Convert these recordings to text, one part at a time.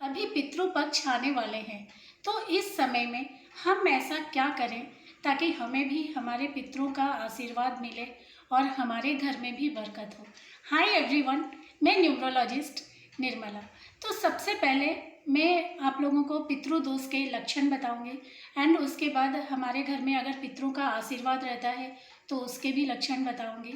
अभी पितृपक्ष आने वाले हैं, तो इस समय में हम ऐसा क्या करें ताकि हमें भी हमारे पितरों का आशीर्वाद मिले और हमारे घर में भी बरकत हो। हाय एवरीवन, मैं न्यूमरोलॉजिस्ट निर्मला। तो सबसे पहले मैं आप लोगों को पितृदोष के लक्षण बताऊंगी एंड उसके बाद हमारे घर में अगर पितरों का आशीर्वाद रहता है तो उसके भी लक्षण बताऊंगी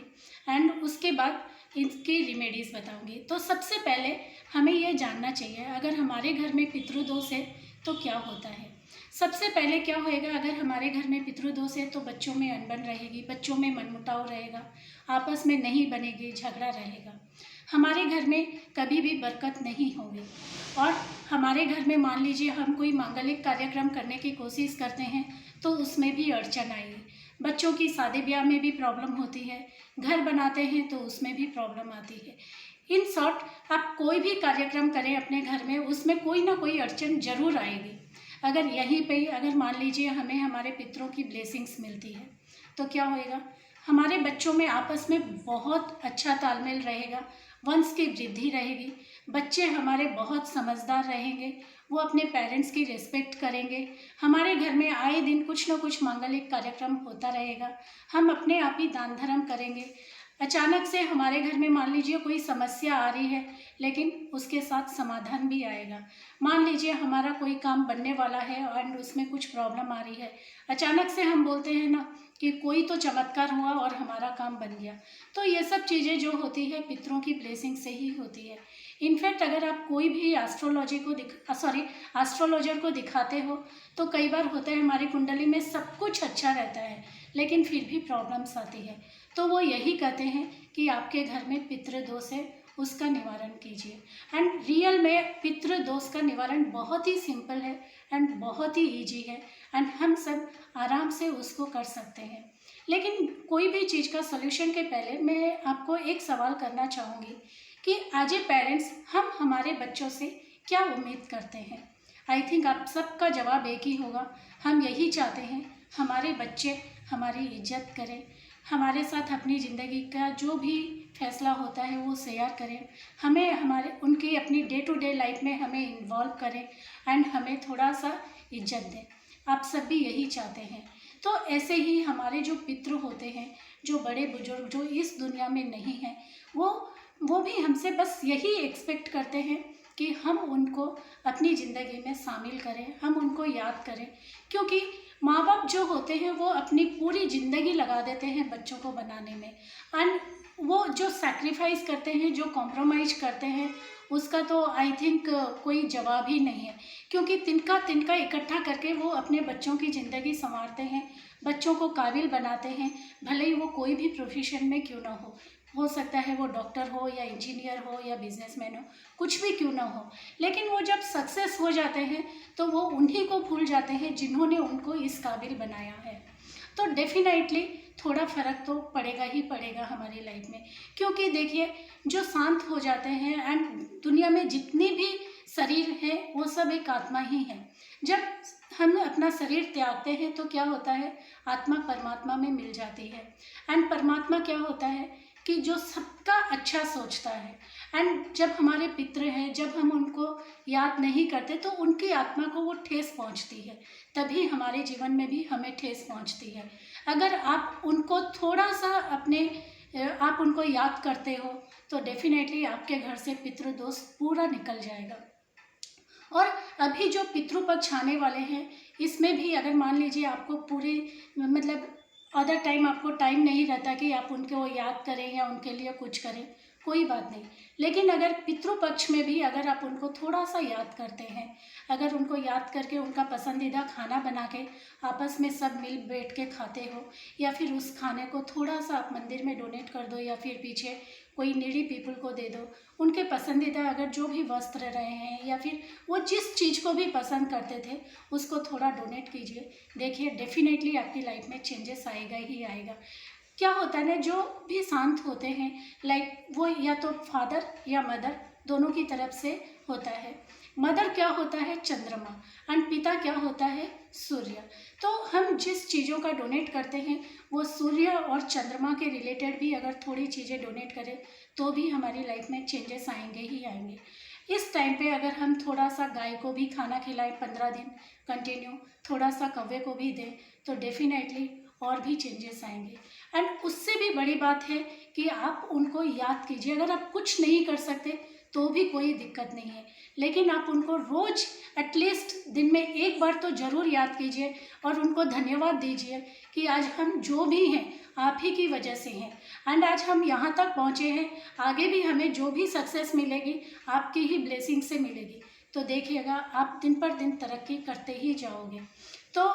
एंड उसके बाद इसकी रेमेडीज़ बताऊंगी। तो सबसे पहले हमें यह जानना चाहिए अगर हमारे घर में पितृदोष है तो क्या होता है। सबसे पहले क्या होएगा, अगर हमारे घर में पितृदोष है तो बच्चों में अनबन रहेगी, बच्चों में मनमुटाव रहेगा, आपस में नहीं बनेगी, झगड़ा रहेगा, हमारे घर में कभी भी बरकत नहीं होगी। और हमारे घर में मान लीजिए हम कोई मांगलिक कार्यक्रम करने की कोशिश करते हैं तो उसमें भी अड़चन आएगी, बच्चों की शादी ब्याह में भी प्रॉब्लम होती है, घर बनाते हैं तो उसमें भी प्रॉब्लम आती है। इन शॉर्ट आप कोई भी कार्यक्रम करें अपने घर में उसमें कोई ना कोई अड़चन जरूर आएगी। अगर यहीं पे अगर मान लीजिए हमें हमारे पितरों की ब्लेसिंग्स मिलती है तो क्या होएगा, हमारे बच्चों में आपस में बहुत अच्छा तालमेल रहेगा, वंश की वृद्धि रहेगी, बच्चे हमारे बहुत समझदार रहेंगे, वो अपने पेरेंट्स की रिस्पेक्ट करेंगे, हमारे घर में आए दिन कुछ ना कुछ मांगलिक कार्यक्रम होता रहेगा, हम अपने आप ही दान धर्म करेंगे। अचानक से हमारे घर में मान लीजिए कोई समस्या आ रही है लेकिन उसके साथ समाधान भी आएगा। मान लीजिए हमारा कोई काम बनने वाला है एंड उसमें कुछ प्रॉब्लम आ रही है, अचानक से हम बोलते हैं ना कि कोई तो चमत्कार हुआ और हमारा काम बन गया। तो ये सब चीज़ें जो होती है पितरों की ब्लेसिंग से ही होती है। इनफैक्ट अगर आप कोई भी एस्ट्रोलॉजर को दिखाते हो तो कई बार होता है हमारी कुंडली में सब कुछ अच्छा रहता है लेकिन फिर भी प्रॉब्लम्स आती है, तो वो यही कहते हैं कि आपके घर में पितृदोष है, उसका निवारण कीजिए। एंड रियल में पितृदोष का निवारण बहुत ही सिंपल है एंड बहुत ही ईजी है एंड हम सब आराम से उसको कर सकते हैं। लेकिन कोई भी चीज़ का सॉल्यूशन के पहले मैं आपको एक सवाल करना चाहूँगी कि एज ए पेरेंट्स हम हमारे बच्चों से क्या उम्मीद करते हैं। आई थिंक आप सबका जवाब एक ही होगा, हम यही चाहते हैं हमारे बच्चे हमारी इज्जत करें, हमारे साथ अपनी ज़िंदगी का जो भी फैसला होता है वो शेयर करें, हमें उनकी अपनी डे टू डे लाइफ में हमें इन्वॉल्व करें एंड हमें थोड़ा सा इज्जत दें। आप सब भी यही चाहते हैं। तो ऐसे ही हमारे जो पितृ होते हैं, जो बड़े बुजुर्ग जो इस दुनिया में नहीं हैं, वो भी हमसे बस यही एक्सपेक्ट करते हैं कि हम उनको अपनी ज़िंदगी में शामिल करें, हम उनको याद करें, क्योंकि माँ बाप जो होते हैं वो अपनी पूरी ज़िंदगी लगा देते हैं बच्चों को बनाने में एंड वो जो सैक्रिफाइस करते हैं, जो कॉम्प्रोमाइज़ करते हैं, उसका तो आई थिंक कोई जवाब ही नहीं है, क्योंकि तिनका तिनका इकट्ठा करके वो अपने बच्चों की ज़िंदगी संवारते हैं, बच्चों को काबिल बनाते हैं, भले ही वो कोई भी प्रोफेशन में क्यों ना हो सकता है वो डॉक्टर हो या इंजीनियर हो या बिजनेसमैन हो, कुछ भी क्यों ना हो, लेकिन वो जब सक्सेस हो जाते हैं तो वो उन्हीं को भूल जाते हैं जिन्होंने उनको इस काबिल बनाया है। तो डेफिनेटली थोड़ा फ़र्क तो पड़ेगा ही पड़ेगा हमारी लाइफ में, क्योंकि देखिए जो शांत हो जाते हैं एंड दुनिया में जितनी भी शरीर है वो सब एक आत्मा ही है। जब हम अपना शरीर त्यागते हैं तो क्या होता है, आत्मा परमात्मा में मिल जाती है एंड परमात्मा क्या होता है कि जो सबका अच्छा सोचता है एंड जब हमारे पितृ हैं, जब हम उनको याद नहीं करते तो उनकी आत्मा को वो ठेस पहुंचती है, तभी हमारे जीवन में भी हमें ठेस पहुंचती है। अगर आप उनको थोड़ा सा आप उनको याद करते हो तो डेफिनेटली आपके घर से पितृदोष पूरा निकल जाएगा। और अभी जो पितृपक्ष आने वाले हैं इसमें भी अगर मान लीजिए आपको पूरी मतलब अदर टाइम आपको टाइम नहीं रहता कि आप उनको याद करें या उनके लिए कुछ करें, कोई बात नहीं, लेकिन अगर पितृपक्ष में भी अगर आप उनको थोड़ा सा याद करते हैं, अगर उनको याद करके उनका पसंदीदा खाना बना के आपस में सब मिल बैठ के खाते हो, या फिर उस खाने को थोड़ा सा आप मंदिर में डोनेट कर दो या फिर पीछे कोई नीडी पीपल को दे दो, उनके पसंदीदा अगर जो भी वस्त्र रहे हैं या फिर वो जिस चीज़ को भी पसंद करते थे उसको थोड़ा डोनेट कीजिए, देखिए डेफिनेटली आपकी लाइफ में चेंजेस आएगा ही आएगा। क्या होता है ना, जो भी शांत होते हैं लाइक वो या तो फादर या मदर दोनों की तरफ से होता है। मदर क्या होता है, चंद्रमा, एंड पिता क्या होता है, सूर्य। तो हम जिस चीज़ों का डोनेट करते हैं वो सूर्य और चंद्रमा के रिलेटेड भी अगर थोड़ी चीज़ें डोनेट करें तो भी हमारी लाइफ में चेंजेस आएंगे ही आएंगे। इस टाइम पे अगर हम थोड़ा सा गाय को भी खाना खिलाएं 15 दिन कंटिन्यू, थोड़ा सा कौवे को भी दें, तो डेफिनेटली और भी चेंजेस आएंगे। एंड उससे भी बड़ी बात है कि आप उनको याद कीजिए। अगर आप कुछ नहीं कर सकते तो भी कोई दिक्कत नहीं है, लेकिन आप उनको रोज़ एटलीस्ट दिन में एक बार तो ज़रूर याद कीजिए और उनको धन्यवाद दीजिए कि आज हम जो भी हैं आप ही की वजह से हैं, एंड आज हम यहाँ तक पहुँचे हैं। आगे भी हमें जो भी सक्सेस मिलेगी आपकी ही ब्लेसिंग से मिलेगी। तो देखिएगा आप दिन पर दिन तरक्की करते ही जाओगे। तो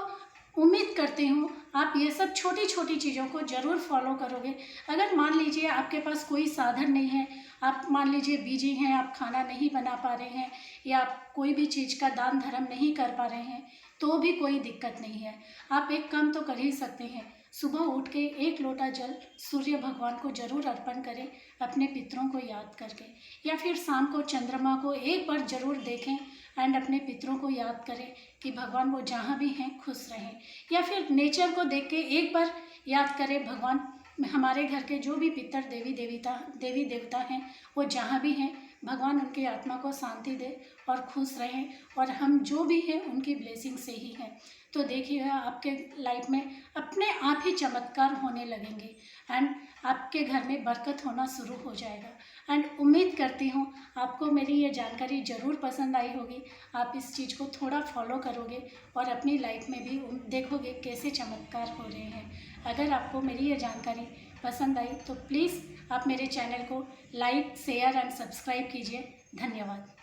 उम्मीद करती हूँ आप ये सब छोटी छोटी चीज़ों को ज़रूर फॉलो करोगे। अगर मान लीजिए आपके पास कोई साधन नहीं है, आप मान लीजिए बिजी हैं, आप खाना नहीं बना पा रहे हैं या आप कोई भी चीज़ का दान धर्म नहीं कर पा रहे हैं, तो भी कोई दिक्कत नहीं है। आप एक काम तो कर ही सकते हैं, सुबह उठ के 1 लोटा जल सूर्य भगवान को ज़रूर अर्पण करें अपने पितरों को याद करके, या फिर शाम को चंद्रमा को एक बार ज़रूर देखें एंड अपने पितरों को याद करें कि भगवान वो जहाँ भी हैं खुश रहें। या फिर नेचर को देख के एक बार याद करें, भगवान हमारे घर के जो भी पितर देवी देवता हैं वो जहाँ भी हैं, भगवान उनकी आत्मा को शांति दे और खुश रहें, और हम जो भी हैं उनकी ब्लेसिंग से ही हैं। तो देखिएगा आपके लाइफ में अपने आप ही चमत्कार होने लगेंगे एंड आपके घर में बरकत होना शुरू हो जाएगा। एंड उम्मीद करती हूँ आपको मेरी ये जानकारी ज़रूर पसंद आई होगी। आप इस चीज़ को थोड़ा फॉलो करोगे और अपनी लाइफ में भी देखोगे कैसे चमत्कार हो रहे हैं। अगर आपको मेरी ये जानकारी पसंद आई तो प्लीज़ आप मेरे चैनल को लाइक, शेयर एंड सब्सक्राइब कीजिए। धन्यवाद।